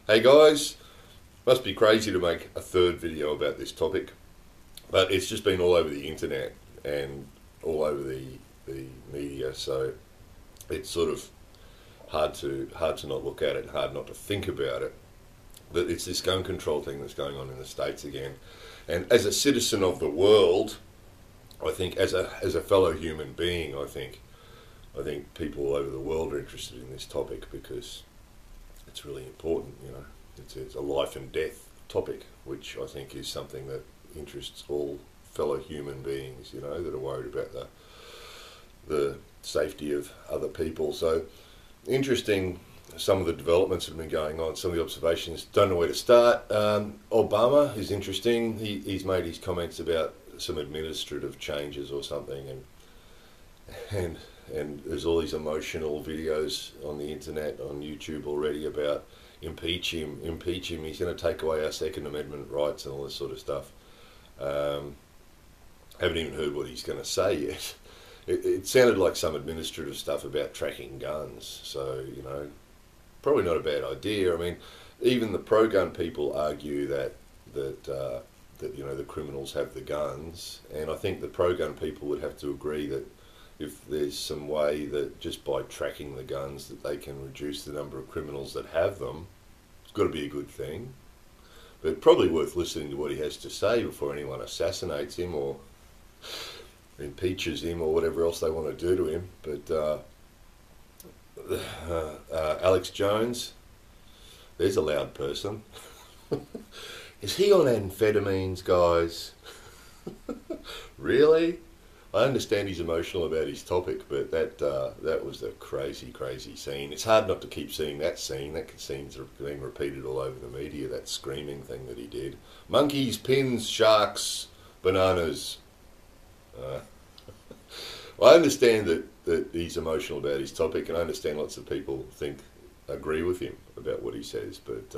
Hey guys, must be crazy to make a third video about this topic, but it's just been all over the internet and all over the media, so it's sort of hard to not look at it, hard not to think about it. But it's this gun control thing that's going on in the States again, and as a citizen of the world, I think as a fellow human being, I think people all over the world are interested in this topic because it's really important, you know. It's a life and death topic, which I think is something that interests all fellow human beings, you know, that are worried about the safety of other people. So interesting, some of the developments that have been going on, some of the observations. Don't know where to start. Obama is interesting. He's made his comments about some administrative changes or something, and there's all these emotional videos on the internet, on YouTube already about impeach him, he's going to take away our Second Amendment rights and all this sort of stuff. Haven't even heard what he's going to say yet. It sounded like some administrative stuff about tracking guns, so, you know, probably not a bad idea. I mean, even the pro-gun people argue that you know, the criminals have the guns, and I think the pro-gun people would have to agree that if there's some way that just by tracking the guns that they can reduce the number of criminals that have them, it's got to be a good thing. But probably worth listening to what he has to say before anyone assassinates him or impeaches him or whatever else they want to do to him. But Alex Jones, there's a loud person. Is he on amphetamines, guys? Really? I understand he's emotional about his topic, but that was a crazy, crazy scene. It's hard not to keep seeing that scene. That scene's being repeated all over the media, that screaming thing that he did. Monkeys, pins, sharks, bananas. I understand that he's emotional about his topic, and I understand lots of people agree with him about what he says, but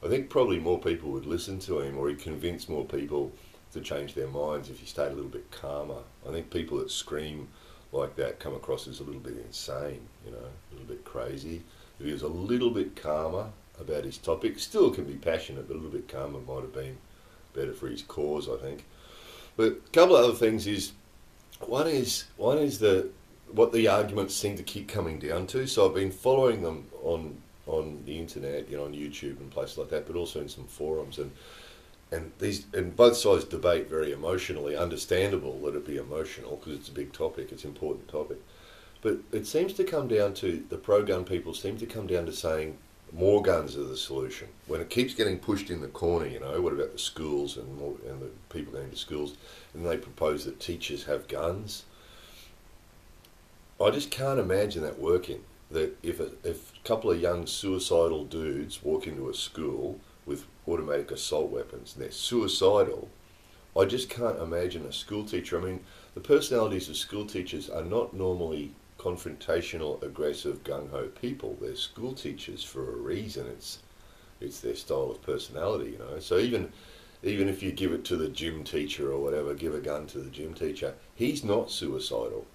I think probably more people would listen to him, or he'd convince more people to change their minds if he stayed a little bit calmer. I think people that scream like that come across as a little bit insane, you know, a little bit crazy. If he was a little bit calmer about his topic, still can be passionate, but a little bit calmer might have been better for his cause, I think. But a couple of other things is, one is what the arguments seem to keep coming down to. So I've been following them on the internet, you know, on YouTube and places like that, but also in some forums, and both sides debate very emotionally. Understandable that it be emotional because it's a big topic, it's an important topic. But it seems to come down to, the pro-gun people seem to come down to saying more guns are the solution. When it keeps getting pushed in the corner, you know, what about the schools and the people going to schools, and they propose that teachers have guns. I just can't imagine that working. That if a couple of young suicidal dudes walk into a school with automatic assault weapons and they're suicidal, I just can't imagine a school teacher. I mean, the personalities of school teachers are not normally confrontational, aggressive, gung-ho people. They're school teachers for a reason. It's their style of personality, you know. So even if you give it to the gym teacher or whatever, give a gun to the gym teacher, he's not suicidal.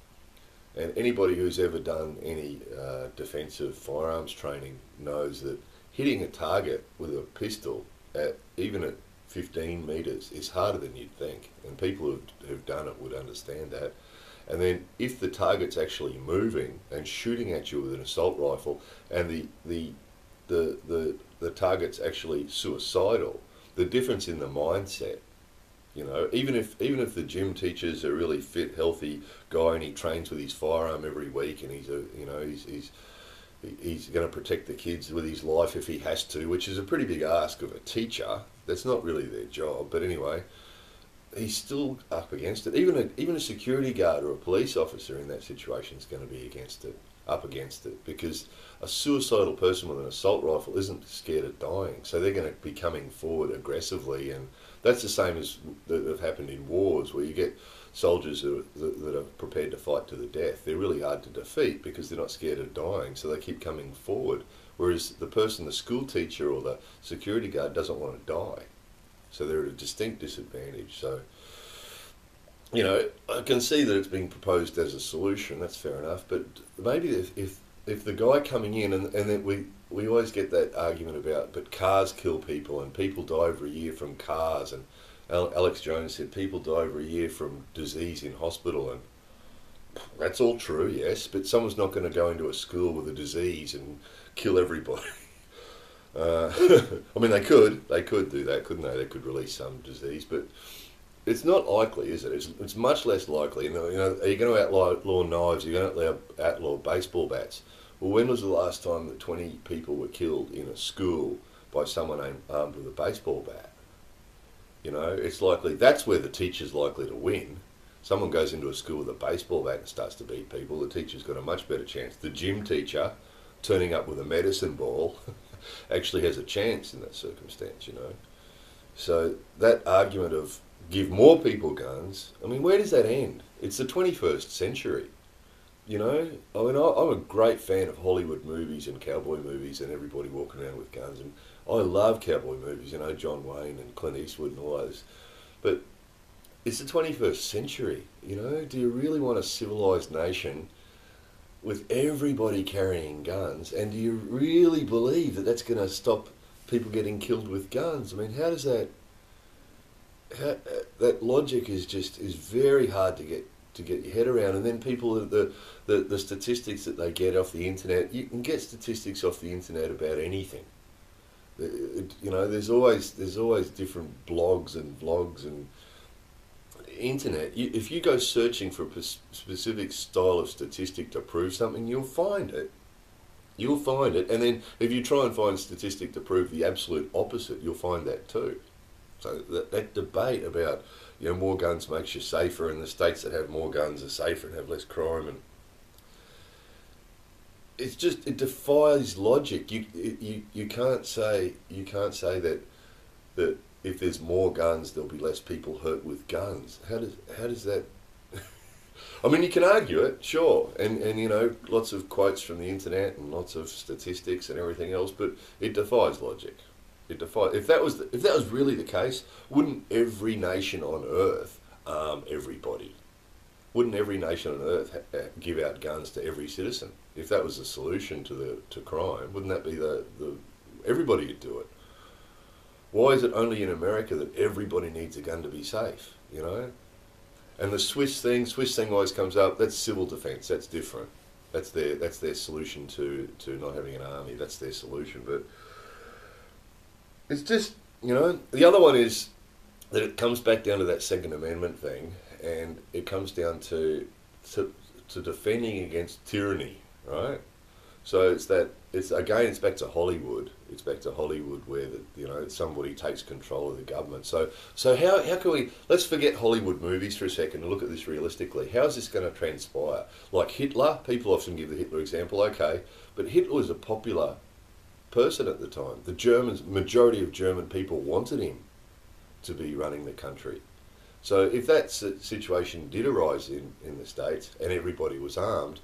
And anybody who's ever done any defensive firearms training knows that hitting a target with a pistol even at 15 metres is harder than you'd think, and people who've done it would understand that. And then if the target's actually moving and shooting at you with an assault rifle, and the target's actually suicidal, the difference in the mindset, you know, even if the gym teacher's a really fit, healthy guy and he trains with his firearm every week, and he's going to protect the kids with his life if he has to, which is a pretty big ask of a teacher. That's not really their job, but anyway, he's still up against it. Even a security guard or a police officer in that situation is going to be up against it, because a suicidal person with an assault rifle isn't scared of dying, so they're going to be coming forward aggressively, and that's the same as that have happened in wars, where you get soldiers that are prepared to fight to the death. They're really hard to defeat because they're not scared of dying, so they keep coming forward. Whereas the school teacher or the security guard doesn't want to die, so they're at a distinct disadvantage. So, you know, I can see that it's being proposed as a solution. That's fair enough, but maybe if if the guy coming in, and then we always get that argument about, but cars kill people and people die every year from cars, and Alex Jones said people die every year from disease in hospital, and that's all true, yes, but someone's not going to go into a school with a disease and kill everybody. Uh, I mean, they could do that, couldn't they? They could release some disease, but it's not likely, is it? It's much less likely. Are you going to outlaw knives? Are you going to outlaw baseball bats? Well, when was the last time that 20 people were killed in a school by someone armed with a baseball bat? It's likely that's where the teacher's likely to win. Someone goes into a school with a baseball bat and starts to beat people, the teacher's got a much better chance. The gym teacher turning up with a medicine ball actually has a chance in that circumstance. So that argument of give more people guns, I mean, where does that end? It's the 21st century. I mean, I'm a great fan of Hollywood movies and cowboy movies and everybody walking around with guns. And I love cowboy movies, John Wayne and Clint Eastwood and all those. But it's the 21st century, Do you really want a civilized nation with everybody carrying guns? And do you really believe that that's going to stop people getting killed with guns? I mean, how does that... that logic is very hard to get your head around. And then people, the statistics that they get off the internet, you can get statistics off the internet about anything. There's always different blogs and vlogs and internet. If you go searching for a specific style of statistic to prove something, you'll find it. And then if you try and find a statistic to prove the absolute opposite, you'll find that too. So that debate about more guns makes you safer, and the states that have more guns are safer and have less crime, and it defies logic. You can't say that if there's more guns there'll be less people hurt with guns. How does that? I mean, you can argue it, sure, and lots of quotes from the internet and lots of statistics and everything else, but it defies logic. If that was really the case, wouldn't every nation on earth arm everybody? Wouldn't every nation on earth give out guns to every citizen? If that was the solution to crime, wouldn't that be the everybody would do it? Why is it only in America that everybody needs a gun to be safe? And the Swiss thing always comes up. That's civil defence. That's different. That's their solution to not having an army. That's their solution, but. It's just, the other one is that it comes back down to that Second Amendment thing, and it comes down to defending against tyranny, right? So it's back to Hollywood. It's back to Hollywood where somebody takes control of the government. So how can we, let's forget Hollywood movies for a second and look at this realistically. How is this going to transpire? Like Hitler, people often give the Hitler example, okay, but Hitler was a popular person at the time. The majority of German people wanted him to be running the country. So if that situation did arise in the States and everybody was armed,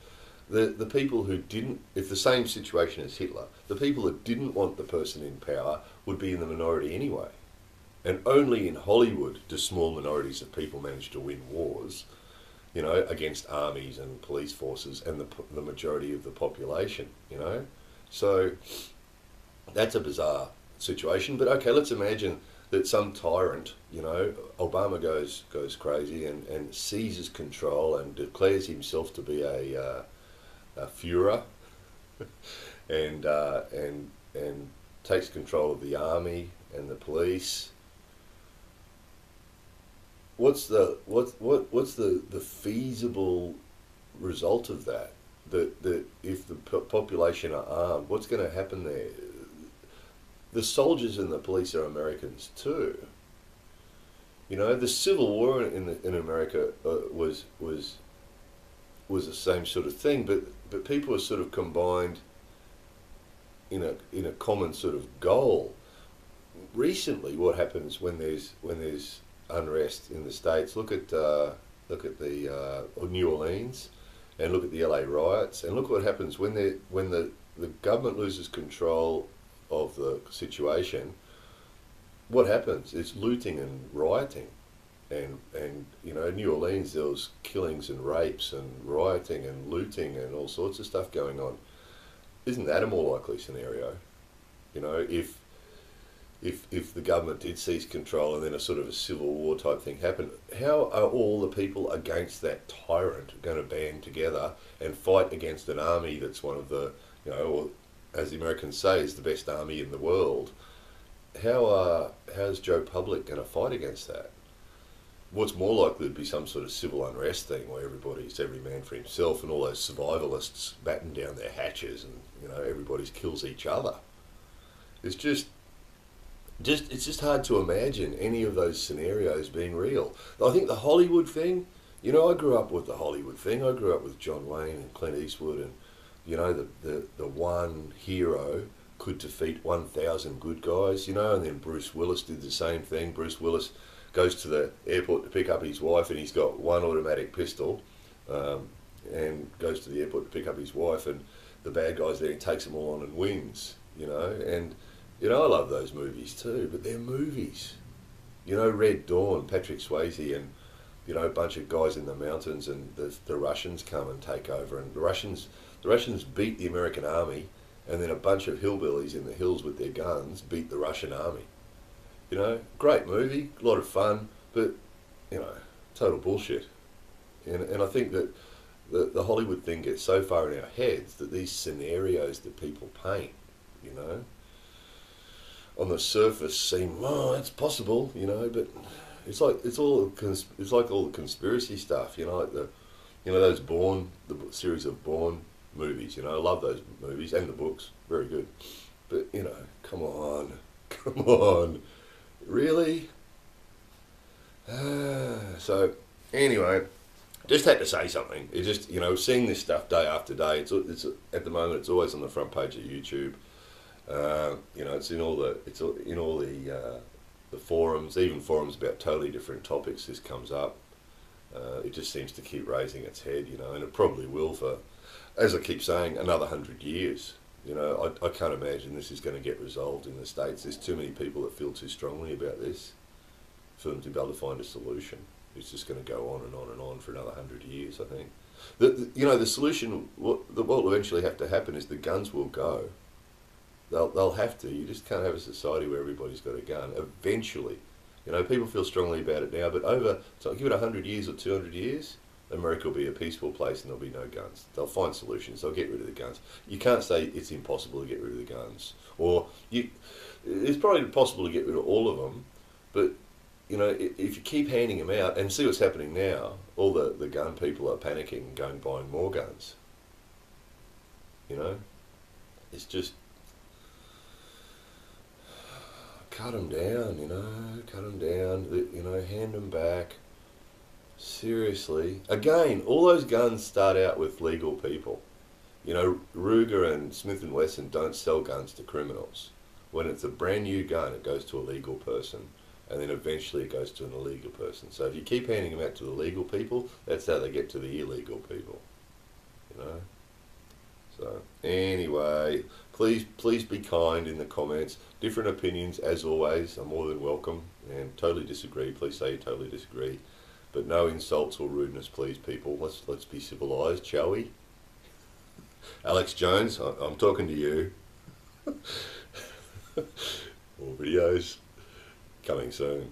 the people who didn't, if the same situation as Hitler, the people that didn't want the person in power would be in the minority anyway. And only in Hollywood do small minorities of people manage to win wars, against armies and police forces and the majority of the population, So that's a bizarre situation, but okay, let's imagine that some tyrant, Obama goes crazy and seizes control and declares himself to be a Führer, and takes control of the army and the police. What's the feasible result of that? That if the population are armed, what's going to happen there? The soldiers and the police are Americans too. The Civil War in America was the same sort of thing, but people are sort of combined in a common sort of goal. Recently, what happens when there's unrest in the States? Look at the New Orleans, and look at the LA riots, and look what happens when the government loses control of the situation. What happens? It's looting and rioting, and New Orleans, there was killings and rapes and rioting and looting and all sorts of stuff going on. isn't that a more likely scenario? You know, if the government did seize control and then a sort of a civil war type thing happened, how are all the people against that tyrant going to band together and fight against an army that's one of the, you know, or as the Americans say, is the best army in the world? How's Joe Public going to fight against that? What's more likely to be some sort of civil unrest thing where everybody's every man for himself and all those survivalists batten down their hatches and, you know, everybody kills each other. It's just it's just hard to imagine any of those scenarios being real. I think the Hollywood thing, you know, I grew up with the Hollywood thing. I grew up with John Wayne and Clint Eastwood, and, you know, the one hero could defeat 1,000 good guys, you know, and then Bruce Willis did the same thing. Bruce Willis goes to the airport to pick up his wife, and he's got one automatic pistol, and goes to the airport to pick up his wife, and the bad guy's there and takes them all on and wins, you know. And, you know, I love those movies too, but they're movies. You know, Red Dawn, Patrick Swayze, and, you know, a bunch of guys in the mountains, and the Russians come and take over, and the Russians beat the American army, and then a bunch of hillbillies in the hills with their guns beat the Russian army. You know, great movie, a lot of fun, but, you know, total bullshit. And I think that the Hollywood thing gets so far in our heads that these scenarios that people paint, you know, on the surface seem, oh, it's possible, you know, but it's like all the conspiracy stuff, you know, like those Bourne, the series of Bourne movies, you know. I love those movies and the books, very good. But, you know, come on, really? So anyway, just had to say something. It just, you know, seeing this stuff day after day. It's at the moment it's always on the front page of YouTube. You know, it's in all the forums, even forums about totally different topics. This comes up. It just seems to keep raising its head, you know, and it probably will for, as I keep saying, another 100 years. You know, I can't imagine this is going to get resolved in the States. There's too many people that feel too strongly about this for them to be able to find a solution. It's just going to go on and on and on for another 100 years, I think. You know, the solution, what will eventually have to happen is the guns will go. They'll have to. You just can't have a society where everybody's got a gun. Eventually. You know, people feel strongly about it now, but give it 100 years or 200 years, America will be a peaceful place and there'll be no guns. They'll find solutions. They'll get rid of the guns. You can't say it's impossible to get rid of the guns. Or it's probably possible to get rid of all of them, but, you know, if you keep handing them out, and see what's happening now, all the gun people are panicking and going buying more guns. You know? It's just, cut them down, you know, cut them down, you know, hand them back. Seriously. Again, all those guns start out with legal people. You know, Ruger and Smith & Wesson don't sell guns to criminals. When it's a brand new gun, it goes to a legal person, and then eventually it goes to an illegal person. So if you keep handing them out to the legal people, that's how they get to the illegal people. You know? So, anyway, please be kind in the comments. Different opinions, as always, are more than welcome. And totally disagree, please say you totally disagree. But no insults or rudeness, please, people. Let's be civilised, shall we? Alex Jones, I'm talking to you. More videos coming soon.